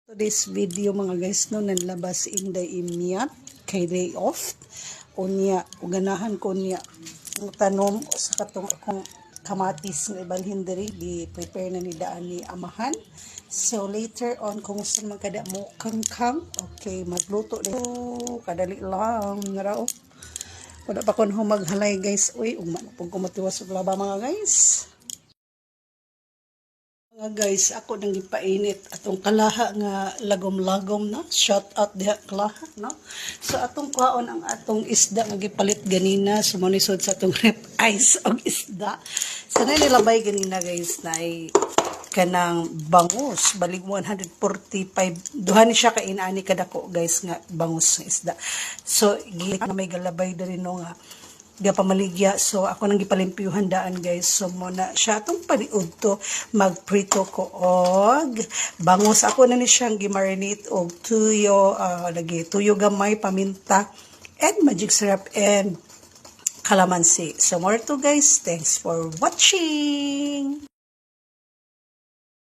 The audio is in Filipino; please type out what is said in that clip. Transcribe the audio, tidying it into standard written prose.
Today's video mga guys no nanlabas inday imyat kay day off unya uganahan ko niya ang tanom sa katong akong kamatis nga ibalhin diri di prepare na ni daan ni amahan. So later on kung saan magkada mo kangkang okay magluto dito kadali lang nga raw wala pa kon maghalay guys uy umano pug kumatiwas og laba mga guys. Mga guys, ako nang gipainit atong kalaha nga lagom-lagom na. Shout out diha kalaha, no? So atong kwaon ang atong isda nga gipalit ganina sumunisod sa atong rep ice og isda. So na nilabay ganina guys na ay kanang bangus balig 145 duha ni siya ka inaani kadako guys nga bangus nga isda. So gi na may galabay diri no nga pamaligya. So ako nang gipalimpyuhan daan guys. So muna siya atong paniud to magprito ko og bangus. Ako na ni siyang gimarinate og tuyo lagi tuyo gamay, paminta and magic syrup and calamansi. So more to guys. Thanks for watching.